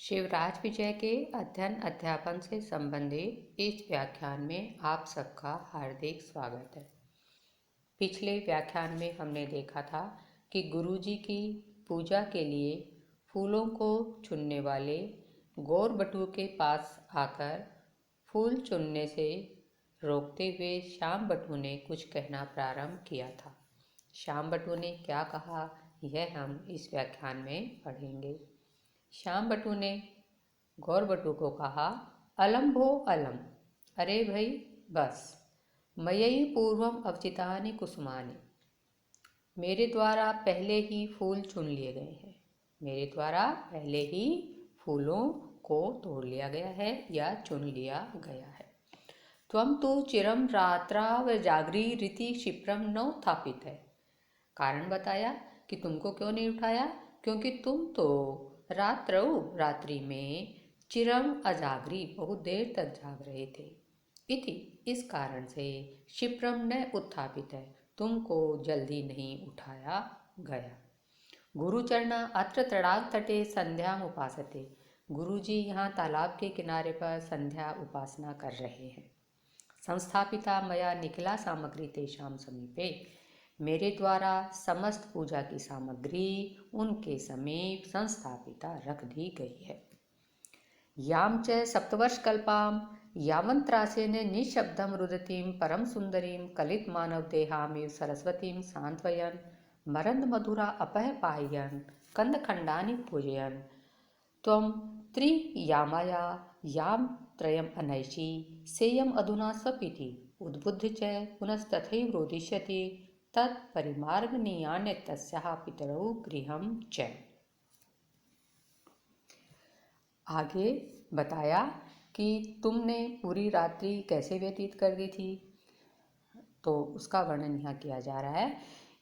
शिवराज विजय के अध्ययन अध्यापन से संबंधित इस व्याख्यान में आप सबका हार्दिक स्वागत है। पिछले व्याख्यान में हमने देखा था कि गुरुजी की पूजा के लिए फूलों को चुनने वाले गौरबटू के पास आकर फूल चुनने से रोकते हुए श्याम बटू ने कुछ कहना प्रारंभ किया था। श्याम बटू ने क्या कहा यह हम इस व्याख्यान में पढ़ेंगे। श्याम बटू ने गौरबटू को कहा, अलम भो अलम, अरे भाई बस, मयि पूर्वम अवचितानि कुसुमानि, मेरे द्वारा पहले ही फूल चुन लिए गए हैं। मेरे द्वारा पहले ही फूलों को तोड़ लिया गया है या चुन लिया गया है। त्वं तु चिरम रात्राव जागरी रीति क्षिप्रम न उत्थापित है। कारण बताया कि तुमको क्यों नहीं उठाया, क्योंकि तुम तो रात्रि में चिरम अजागरी बहुत देर तक जाग रहे थे। इति इस कारण से क्षिप्रम न उत्थापित है, तुमको जल्दी नहीं उठाया गया। गुरुचरणा अत्र तड़ाग तटे संध्या उपासते, गुरुजी यहाँ तालाब के किनारे पर संध्या उपासना कर रहे हैं। संस्थापिता मया निखिला सामग्री तेषाम समीपे, मेरे द्वारा समस्त पूजा की सामग्री उनके समीप संस्थापिता रख दी गई है। याम च सप्तवर्षकल्पाम यावंत्रासेन निःशब्दं रुदतीं परम सुंदरीं कलित मानव देहामिव सरस्वतीं सांत्वयन् मरंद मधुरा अपहपायन् कंदखंडानि पूजयन् त्वं त्रियामाया याम त्रयम् अनैषि सेयम् अधुना स्वपिति उद्बुद्ध च पुनस्तथैव रोदिष्यति तत्परिमार्गनीयान्य तस्याः पितरौ गृहं च। आगे बताया कि तुमने पूरी रात्रि कैसे व्यतीत कर दी थी, तो उसका वर्णन यहाँ किया जा रहा है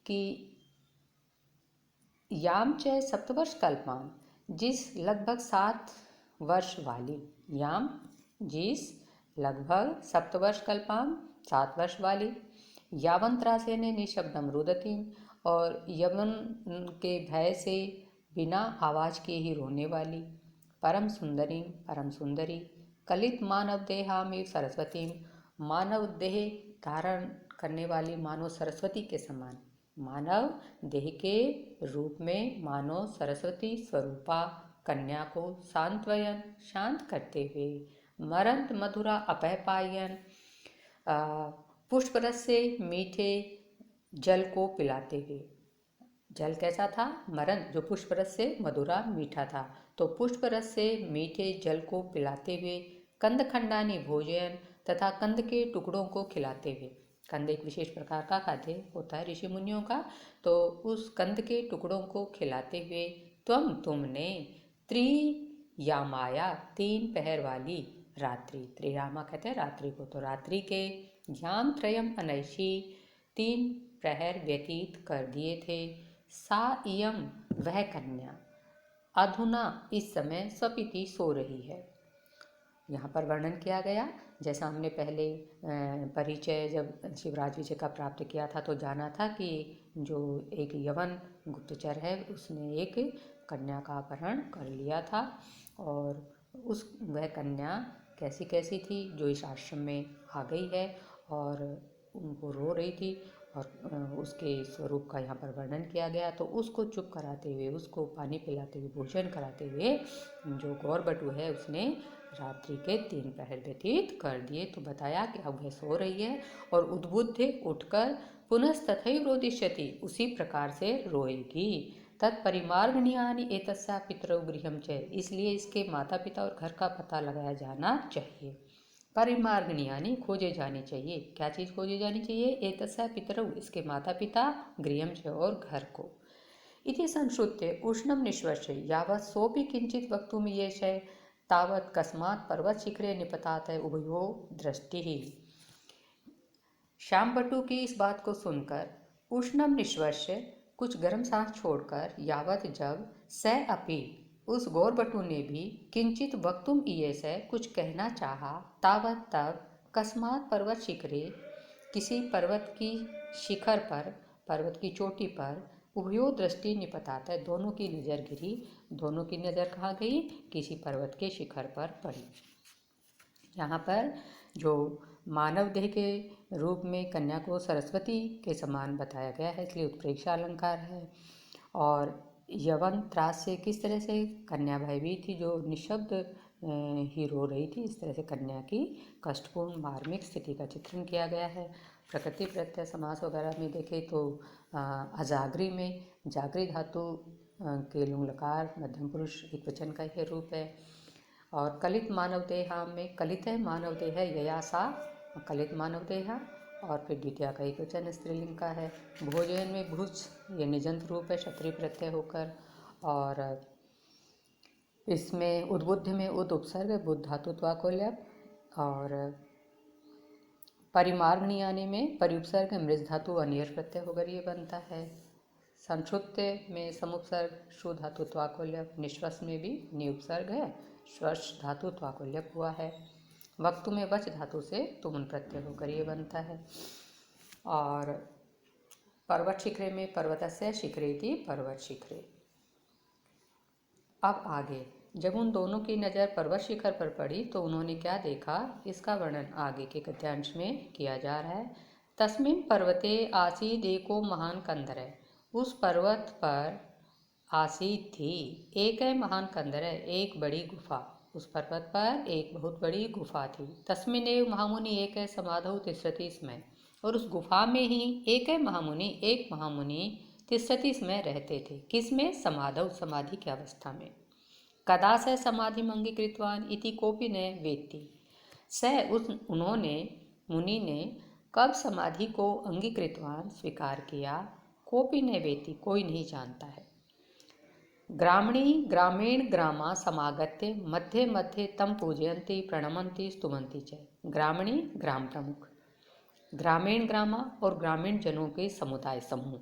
कि याम च सप्तवर्ष कल्पाम, जिस लगभग 7 वर्ष वाली, याम जिस लगभग सप्तवर्ष कल्पाम 7 वर्ष वाली, यावंत्रासेन निःशब्दम रुदती, और यवन के भय से बिना आवाज के ही रोने वाली, परम सुंदरी परम सुंदरी, कलित मानव देहामिव सरस्वती, मानव देह धारण करने वाली मानो सरस्वती के समान, मानव देह के रूप में मानो सरस्वती स्वरूपा कन्या को सांत्वयन शांत करते हुए, मरंत मधुरा अपहपायन पुष्परस से मीठे जल को पिलाते हुए। जल कैसा था? मरंत, जो पुष्परस से मधुरा मीठा था, तो पुष्परस से मीठे जल को पिलाते हुए, कंदखंडानी भोजन, तथा कंद के टुकड़ों को खिलाते हुए। कंद एक विशेष प्रकार का खाद्य होता है ऋषि मुनियों का, तो उस कंद के टुकड़ों को खिलाते हुए तुमने त्रियामाया 3 पहर वाली रात्रि, त्रियामा कहते हैं रात्रि को, तो रात्रि के याम त्रयम अनैषि 3 प्रहर व्यतीत कर दिए थे। सा इयम, वह कन्या, अधुना इस समय स्वपिति सो रही है। यहाँ पर वर्णन किया गया, जैसा हमने पहले परिचय जब शिवराज विजय का प्राप्त किया था तो जाना था कि जो एक यवन गुप्तचर है उसने एक कन्या का अपहरण कर लिया था, और वह कन्या कैसी कैसी थी जो इस आश्रम में आ गई है और उनको रो रही थी, और उसके स्वरूप का यहाँ पर वर्णन किया गया। तो उसको चुप कराते हुए, उसको पानी पिलाते हुए, भोजन कराते हुए जो गौरबटू है उसने रात्रि के 3 पहर व्यतीत कर दिए। तो बताया कि अब वह सो रही है और उद्बुद्ध उठकर पुनस्तथैव रोदिष्यति, उसी प्रकार से रोएगी। तत्परिमार्गणीयानि एतस्या पितरौ गृहं च, इसलिए इसके माता पिता और घर का पता लगाया जाना चाहिए। परिमार्गणीयानि, खोजे जाने चाहिए। क्या चीज़ खोजे जानी चाहिए? एतस्या पितरौ, इसके माता पिता, गृहं च, और घर को। इति संश्रुत्य उष्णं निश्वस्य यावत् सोऽपि किंचित वक्तुं येषय तावत् कस्मात् पर्वत शिखरे निपतात उभयो दृष्टिः। श्याम बटू की इस बात को सुनकर उष्णम निश्वस्य, कुछ गर्म सांस छोड़कर, यावत जब, स अपि, उस गौरबटू ने भी, किंचित वक्तुम ईयस, कुछ कहना चाहा, तावत तब, कस्मात पर्वत शिखरे, किसी पर्वत की शिखर पर, पर्वत की चोटी पर, उभयो दृष्टि निपतात है, दोनों की नज़र गिरी। दोनों की नज़र कहाँ गई? किसी पर्वत के शिखर पर पड़ी। यहाँ पर जो मानव देह के रूप में कन्या को सरस्वती के समान बताया गया है, इसलिए उत्प्रेक्षा अलंकार है। और यवन त्रास से किस तरह से कन्या भयभीत थी, जो निशब्द ही रो रही थी, इस तरह से कन्या की कष्टपूर्ण मार्मिक स्थिति का चित्रण किया गया है। प्रकृति प्रत्यय समास वगैरह में देखें तो अजागरी में जागरी धातु के लुंग लकार मध्यम पुरुष एकवचन का यह रूप है। और कलित मानव देहा में कलित है मानव देह ययासा कलित मानव देहा, और फिर द्वितीय का एकवचन स्त्रीलिंग का है। भोजन में भुज ये निजंत रूप है क्षत्रिय प्रत्यय होकर। और इसमें उद्बुद्ध में उद उपसर्ग बुद्ध धातु त्वाकोल्यप। और परिमार्गणी आने में परिउपसर्ग मृज धातु अनियर प्रत्यय होकर ये बनता है। संक्षुप्त में समुपसर्ग शु धातु त्वाकोल्यप। निश्वस में भी निउपसर्ग है, श्वस धातु त्वाकोल्यप हुआ है। वक्तु में वच धातु से तुमुन प्रत्यय होकर ये बनता है। और पर्वत शिखरे में पर्वतस्य शिखरेति पर्वत शिखरे। अब आगे जब उन दोनों की नज़र पर्वत शिखर पर पड़ी तो उन्होंने क्या देखा, इसका वर्णन आगे के गद्यांश में किया जा रहा है। तस्मिन् पर्वते आसीद एको महान कंदर, उस पर्वत पर आसीद थी एक महान कंदर, एक बड़ी गुफा। उस पर्वत पर एक बहुत बड़ी गुफा थी। तस्मिनेव महामुनि एक समाधौ तिष्ठति स्म, और उस गुफा में ही एक महामुनि तिष्ठति स्म रहते थे। किसमें? समाधौ समाधि की अवस्था में। कदा स समाधि अंगीकृतवान इति कोपि न वेत्ति, उन्होंने मुनि ने कब समाधि को अंगीकृतवान स्वीकार किया, कोपि न वेत्ति कोई नहीं जानता है। ग्रामीण ग्रामा समागत्य मध्ये मध्ये तम पूजयन्ति प्रणमन्ति स्तुवन्ति च। ग्रामीणी ग्राम प्रमुख, ग्रामीण ग्रामा और ग्रामीण जनों के समुदाय समूह।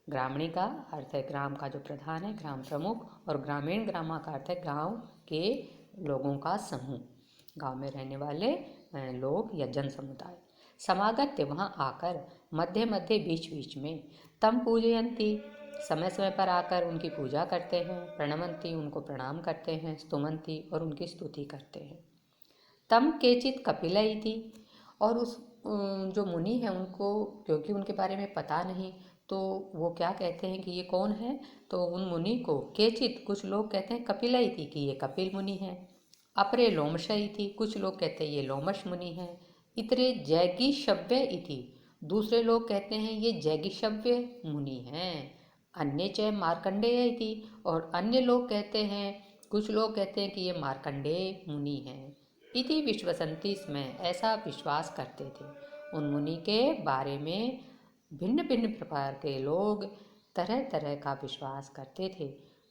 ग्रामीणी का अर्थ है ग्राम का जो प्रधान है, ग्राम प्रमुख, और ग्रामीण ग्रामा का अर्थ है गांव के लोगों का समूह, गांव में रहने वाले लोग या जन समुदाय। समागत्य वहाँ आकर, मध्य मध्य बीच बीच में, तम पूजयन्ति समय समय पर आकर उनकी पूजा करते हैं, प्रणमन्ति उनको प्रणाम करते हैं, स्तुमन्ति और उनकी स्तुति करते हैं। तम केचित कपिल इति, और उस जो मुनि हैं उनको क्योंकि उनके बारे में पता नहीं तो वो क्या कहते हैं कि ये कौन है, तो उन मुनि को केचित कुछ लोग कहते हैं कपिल इति कि ये कपिल मुनि हैं। अपरे लोमश इति कुछ लोग कहते हैं ये लोमश मुनि हैं। इतरे जैगिशव्य इति दूसरे लोग कहते हैं ये जैगिशव्य मुनि हैं। अन्य च मार्कंडेय इति, और अन्य लोग कहते हैं, कुछ लोग कहते हैं कि ये मार्कंडेय मुनि हैं। इति विश्वसंति स्म, ऐसा विश्वास करते थे। उन मुनि के बारे में भिन्न भिन्न प्रकार के लोग तरह तरह का विश्वास करते थे।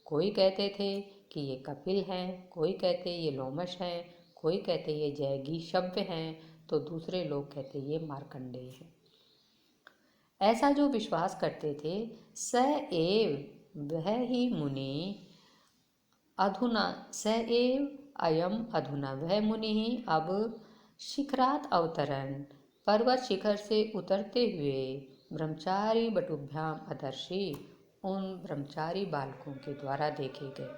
कोई कहते थे कि ये कपिल हैं, कोई कहते ये लोमश हैं, कोई कहते ये जैगिशव्य हैं, तो दूसरे लोग कहते ये मार्कंडेय हैं। ऐसा जो विश्वास करते थे, स एव वह ही मुनि अधुना, स एव अयम अधुना वह मुनि ही अब शिखरात अवतरण पर्वत शिखर से उतरते हुए ब्रह्मचारी बटुभ्याम अदर्शी उन ब्रह्मचारी बालकों के द्वारा देखे गए।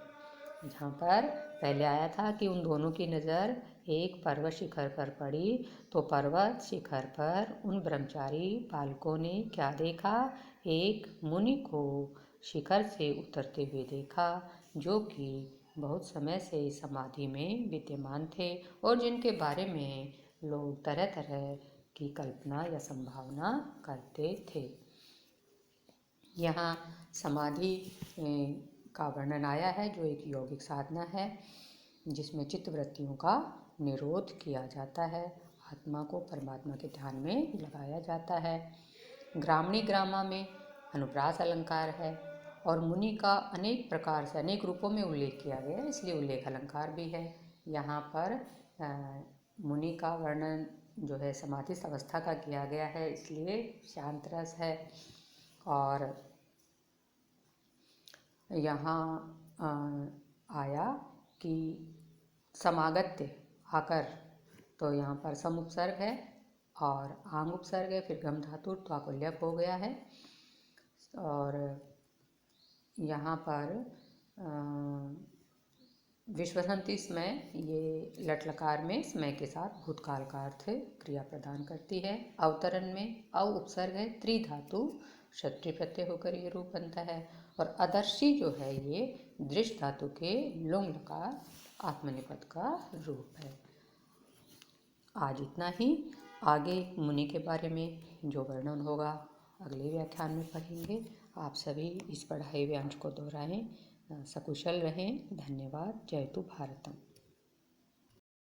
जहाँ पर पहले आया था कि उन दोनों की नज़र एक पर्वत शिखर पर पड़ी, तो पर्वत शिखर पर उन ब्रह्मचारी बालकों ने क्या देखा, एक मुनि को शिखर से उतरते हुए देखा, जो कि बहुत समय से समाधि में विद्यमान थे और जिनके बारे में लोग तरह तरह की कल्पना या संभावना करते थे। यहाँ समाधि का वर्णन आया है जो एक यौगिक साधना है जिसमें चित्तवृत्तियों का निरोध किया जाता है, आत्मा को परमात्मा के ध्यान में लगाया जाता है। ग्रामणी ग्रामा में अनुप्रास अलंकार है और मुनि का अनेक प्रकार से अनेक रूपों में उल्लेख किया गया है, इसलिए उल्लेख अलंकार भी है। यहाँ पर मुनि का वर्णन जो है समाधि अवस्था का किया गया है, इसलिए शांत रस है। और यहाँ आया कि समागत्य आकर, तो यहाँ पर सम उपसर्ग है और आंग उपसर्ग है, फिर गम धातु त्वाकुल्यप हो गया है। और यहाँ पर विश्वसंति स्मय, ये लट लकार में स्मय के साथ भूतकाल का अर्थ क्रिया प्रदान करती है। अवतरण में अ उपसर्ग है, त्रिधातु क्षत्रिय प्रत्यय होकर ये रूप बनता है। और अदर्शी जो है ये दृष्ट धातु के लुंग लकार आत्मनेपद का रूप है। आज इतना ही। आगे मुनि के बारे में जो वर्णन होगा अगले व्याख्यान में पढ़ेंगे। आप सभी इस पढ़ाई व्यांश को दोहराएं, सकुशल रहें। धन्यवाद। जय तु भारतम।